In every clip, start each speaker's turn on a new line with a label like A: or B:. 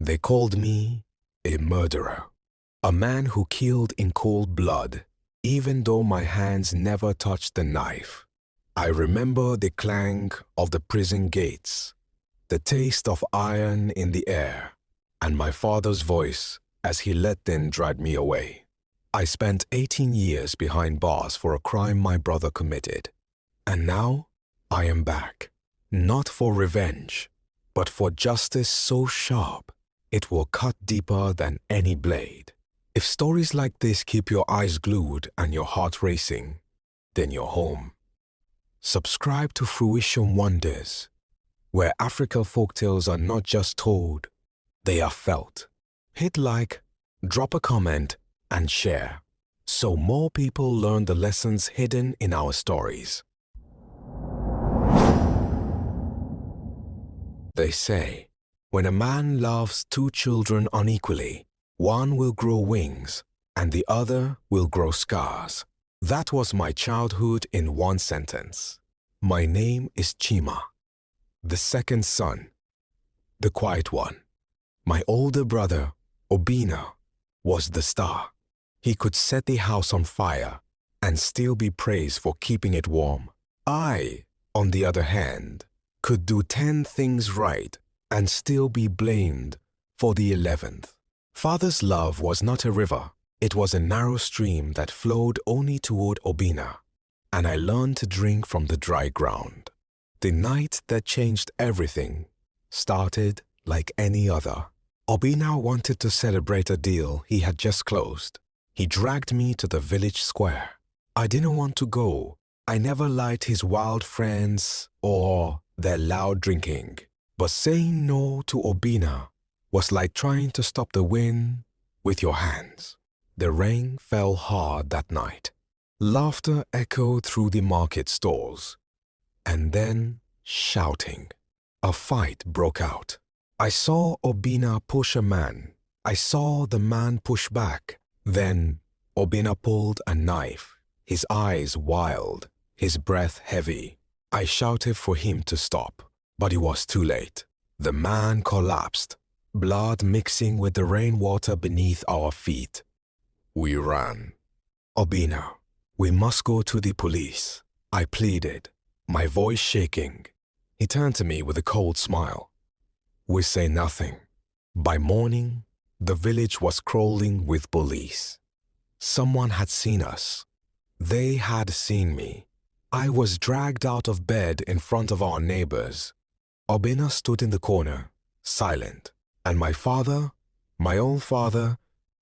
A: They called me a murderer, a man who killed in cold blood, even though my hands never touched the knife. I remember the clang of the prison gates, the taste of iron in the air, and my father's voice as he let them drag me away. I spent 18 years behind bars for a crime my brother committed. And now I am back, not for revenge, but for justice so sharp it will cut deeper than any blade. If stories like this keep your eyes glued and your heart racing, then you're home. Subscribe to Fruition Wonders, where African folktales are not just told, they are felt. Hit like, drop a comment, and share, so more people learn the lessons hidden in our stories. They say, when a man loves two children unequally, one will grow wings and the other will grow scars. That was my childhood in one sentence. My name is Chima, the second son, the quiet one. My older brother, Obina, was the star. He could set the house on fire and still be praised for keeping it warm. I, on the other hand, could do 10 things right and still be blamed for the 11th. Father's love was not a river. It was a narrow stream that flowed only toward Obina, and I learned to drink from the dry ground. The night that changed everything started like any other. Obina wanted to celebrate a deal he had just closed. He dragged me to the village square. I didn't want to go. I never liked his wild friends or their loud drinking. But saying no to Obina was like trying to stop the wind with your hands. The rain fell hard that night. Laughter echoed through the market stalls. And then shouting. A fight broke out. I saw Obina push a man. I saw the man push back. Then Obina pulled a knife, his eyes wild, his breath heavy. I shouted for him to stop, but it was too late. The man collapsed, blood mixing with the rainwater beneath our feet. We ran. Obina, we must go to the police, I pleaded, my voice shaking. He turned to me with a cold smile. We say nothing. By morning, the village was crawling with police. Someone had seen us. They had seen me. I was dragged out of bed in front of our neighbors. Obina stood in the corner, silent, and my father, my own father,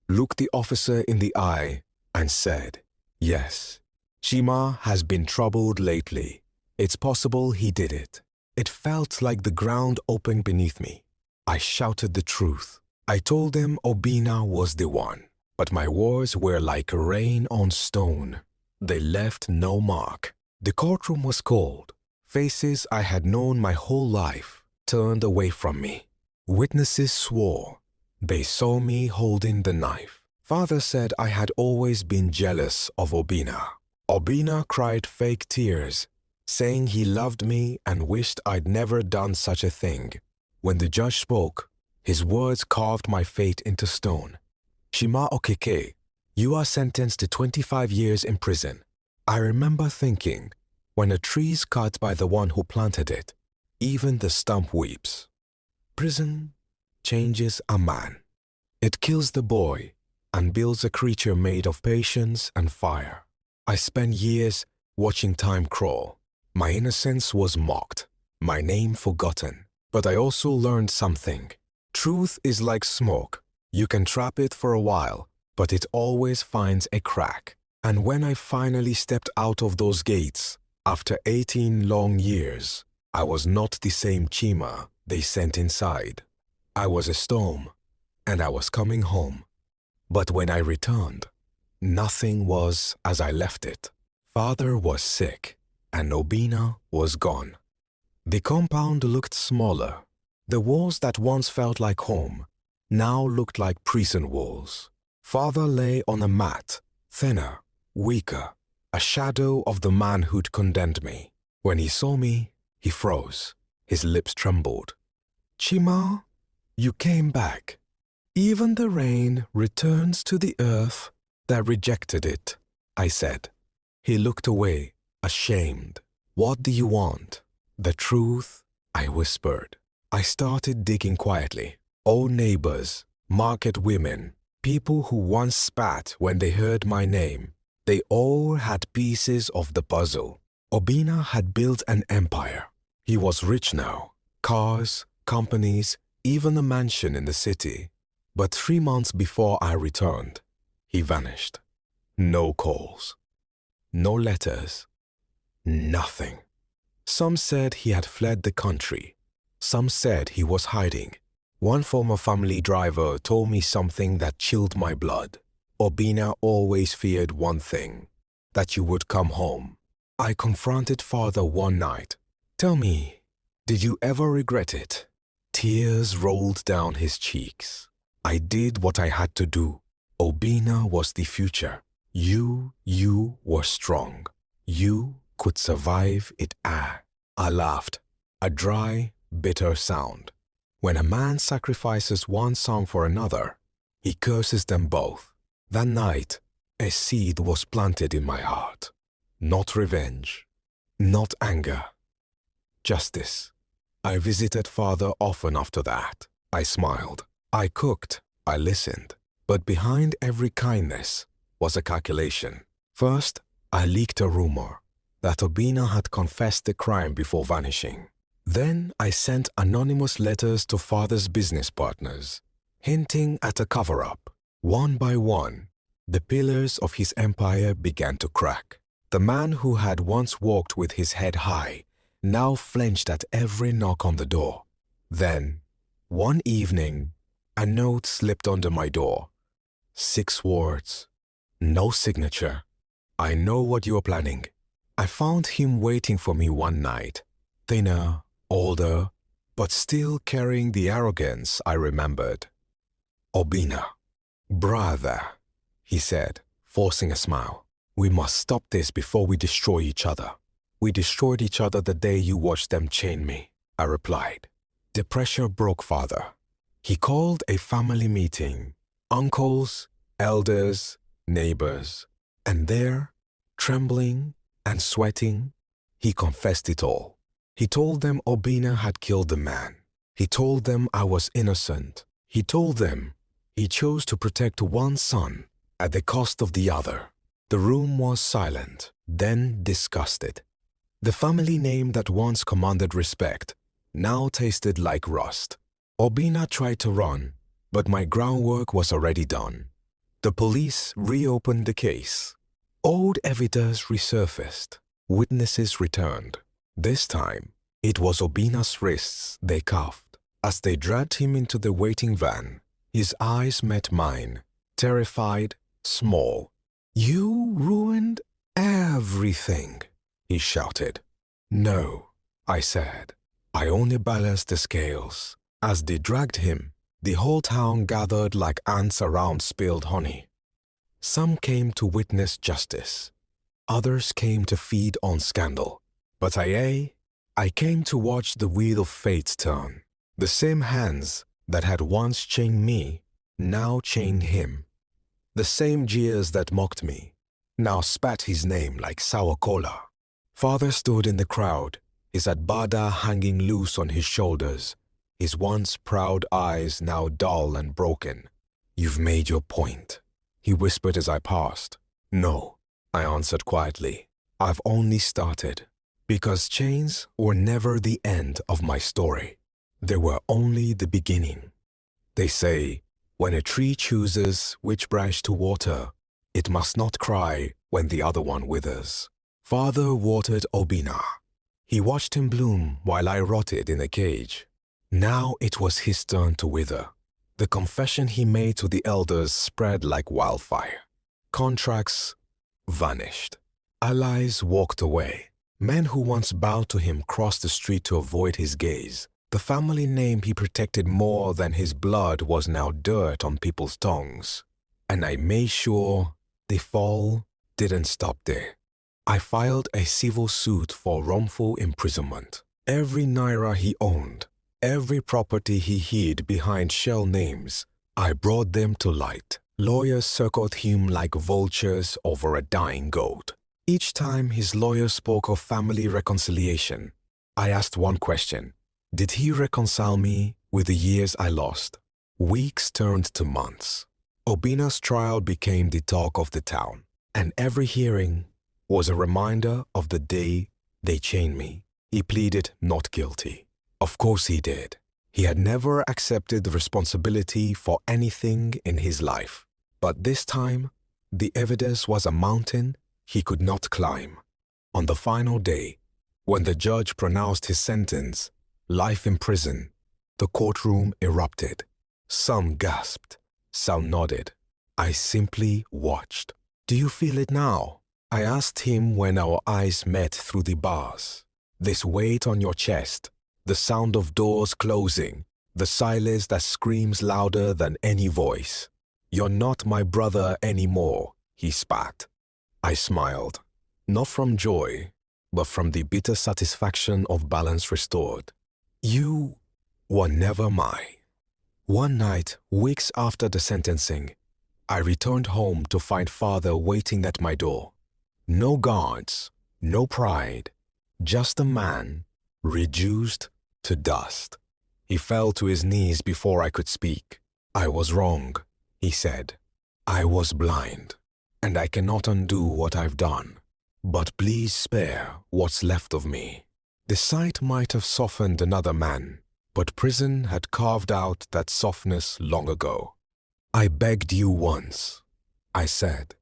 A: looked the officer in the eye and said, "Yes, Chima has been troubled lately. It's possible he did it." It felt like the ground opened beneath me. I shouted the truth. I told them Obina was the one, but my words were like rain on stone. They left no mark. The courtroom was cold. Faces I had known my whole life turned away from me. Witnesses swore. They saw me holding the knife. Father said I had always been jealous of Obina. Obina cried fake tears, saying he loved me and wished I'd never done such a thing. When the judge spoke, his words carved my fate into stone. Chima Okeke, you are sentenced to 25 years in prison. I remember thinking, when a tree's cut by the one who planted it, even the stump weeps. Prison changes a man. It kills the boy and builds a creature made of patience and fire. I spent years watching time crawl. My innocence was mocked, my name forgotten. But I also learned something. Truth is like smoke. You can trap it for a while, but it always finds a crack. And when I finally stepped out of those gates, after 18 long years, I was not the same Chima they sent inside. I was a storm, and I was coming home. But when I returned, nothing was as I left it. Father was sick, and Obina was gone. The compound looked smaller. The walls that once felt like home now looked like prison walls. Father lay on a mat, thinner, weaker, a shadow of the man who'd condemned me. When he saw me, he froze. His lips trembled. "Chima, You came back. Even the rain returns to the earth that rejected it, I said. He looked away, ashamed. What do you want? The truth, I whispered. I started digging quietly. Old neighbors, market women, people who once spat when they heard my name. They all had pieces of the puzzle. Obina had built an empire. He was rich now. Cars, companies, even a mansion in the city. But 3 months before I returned, he vanished. No calls. No letters. Nothing. Some said he had fled the country. Some said he was hiding. One former family driver told me something that chilled my blood. Obina always feared one thing, that you would come home. I confronted father one night. Tell me, did you ever regret it? Tears rolled down his cheeks. I did what I had to do. Obina was the future. You were strong. You could survive it. I laughed, a dry, bitter sound. When a man sacrifices one son for another, he curses them both. That night, a seed was planted in my heart. Not revenge, not anger, justice. I visited father often after that. I smiled. I cooked. I listened. But behind every kindness was a calculation. First, I leaked a rumor that Obina had confessed the crime before vanishing. Then I sent anonymous letters to father's business partners, hinting at a cover-up. One by one, the pillars of his empire began to crack. The man who had once walked with his head high now flinched at every knock on the door. Then, one evening, a note slipped under my door. 6 words. No signature. I know what you're planning. I found him waiting for me one night, thinner, older, but still carrying the arrogance I remembered. Obina. Brother, he said, forcing a smile. We must stop this before we destroy each other. We destroyed each other the day you watched them chain me, I replied. The pressure broke father. He called a family meeting. Uncles, elders, neighbors. And there, trembling and sweating, he confessed it all. He told them Obina had killed the man. He told them I was innocent. He told them he chose to protect one son at the cost of the other. The room was silent, then disgusted. The family name that once commanded respect now tasted like rust. Obina tried to run, but my groundwork was already done. The police reopened the case. Old evidence resurfaced. Witnesses returned. This time, it was Obina's wrists they cuffed. As they dragged him into the waiting van, his eyes met mine, terrified, small. You ruined everything, he shouted. No, I said. I only balanced the scales. As they dragged him, the whole town gathered like ants around spilled honey. Some came to witness justice. Others came to feed on scandal. But I came to watch the wheel of fate turn. The same hands that had once chained me now chained him. The same jeers that mocked me now spat his name like sour cola. Father stood in the crowd, his agbada hanging loose on his shoulders, his once proud eyes now dull and broken. You've made your point, he whispered as I passed. No, I answered quietly. I've only started. Because chains were never the end of my story. They were only the beginning. They say, when a tree chooses which branch to water, it must not cry when the other one withers. Father watered Obina. He watched him bloom while I rotted in a cage. Now it was his turn to wither. The confession he made to the elders spread like wildfire. Contracts vanished. Allies walked away. Men who once bowed to him crossed the street to avoid his gaze. The family name he protected more than his blood was now dirt on people's tongues. And I made sure the fall didn't stop there. I filed a civil suit for wrongful imprisonment. Every naira he owned, Every property he hid behind shell names, I brought them to light. Lawyers circled him like vultures over a dying goat. Each time his lawyer spoke of family reconciliation, I asked one question. Did he reconcile me with the years I lost? Weeks turned to months. Obina's trial became the talk of the town, and every hearing was a reminder of the day they chained me. He pleaded not guilty. Of course he did. He had never accepted the responsibility for anything in his life. But this time, the evidence was a mountain he could not climb. On the final day, when the judge pronounced his sentence, life in prison, the courtroom erupted. Some gasped, some nodded. I simply watched. Do you feel it now? I asked him when our eyes met through the bars. This weight on your chest, the sound of doors closing, the silence that screams louder than any voice. You're not my brother anymore, he spat. I smiled, not from joy, but from the bitter satisfaction of balance restored. You were never mine. One night, weeks after the sentencing, I returned home to find father waiting at my door. No guards, no pride, just a man reduced to dust. He fell to his knees before I could speak. I was wrong, he said. I was blind, and I cannot undo what I've done. But please spare what's left of me. The sight might have softened another man, but prison had carved out that softness long ago. I begged you once, I said,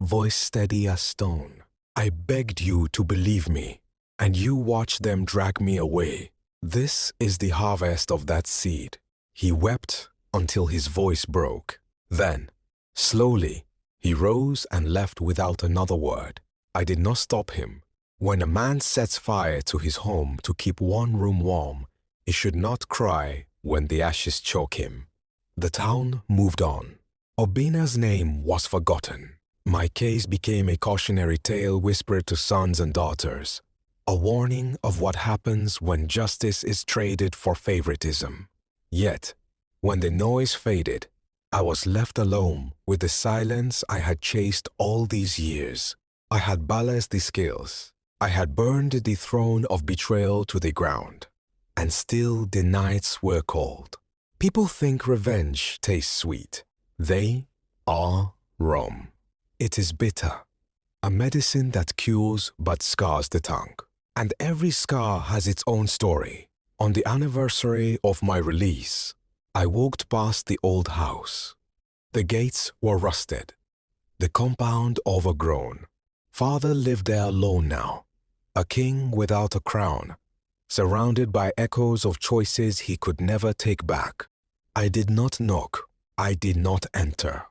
A: voice steady as stone. I begged you to believe me, and you watched them drag me away. This is the harvest of that seed. He wept until his voice broke. Then, slowly, he rose and left without another word. I did not stop him. When a man sets fire to his home to keep one room warm, he should not cry when the ashes choke him. The town moved on. Obina's name was forgotten. My case became a cautionary tale whispered to sons and daughters, a warning of what happens when justice is traded for favoritism. Yet, when the noise faded, I was left alone with the silence I had chased all these years. I had balanced the scales. I had burned the throne of betrayal to the ground. And still the nights were cold. People think revenge tastes sweet. They are wrong. It is bitter, a medicine that cures but scars the tongue. And every scar has its own story. On the anniversary of my release, I walked past the old house. The gates were rusted, the compound overgrown. Father lived there alone now, a king without a crown, surrounded by echoes of choices he could never take back. I did not knock. I did not enter.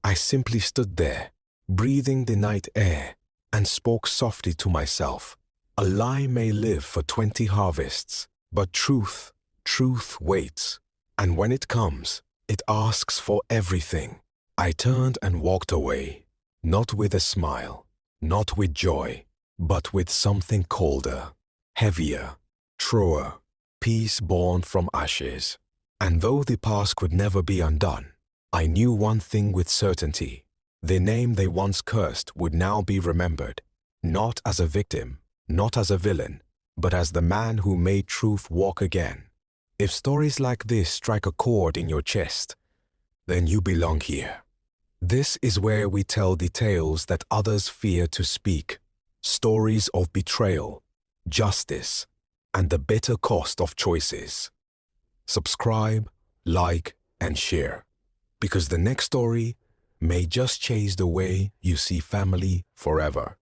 A: I simply stood there, breathing the night air, and spoke softly to myself. A lie may live for 20 harvests, but truth waits. And when it comes, it asks for everything. I turned and walked away, not with a smile, not with joy, but with something colder, heavier, truer, peace born from ashes. And though the past could never be undone, I knew one thing with certainty. The name they once cursed would now be remembered, not as a victim, not as a villain, but as the man who made truth walk again. If stories like this strike a chord in your chest, then you belong here. This is where we tell the tales that others fear to speak, stories of betrayal, justice, and the bitter cost of choices. Subscribe, like, and share, because the next story may just change the way you see family forever.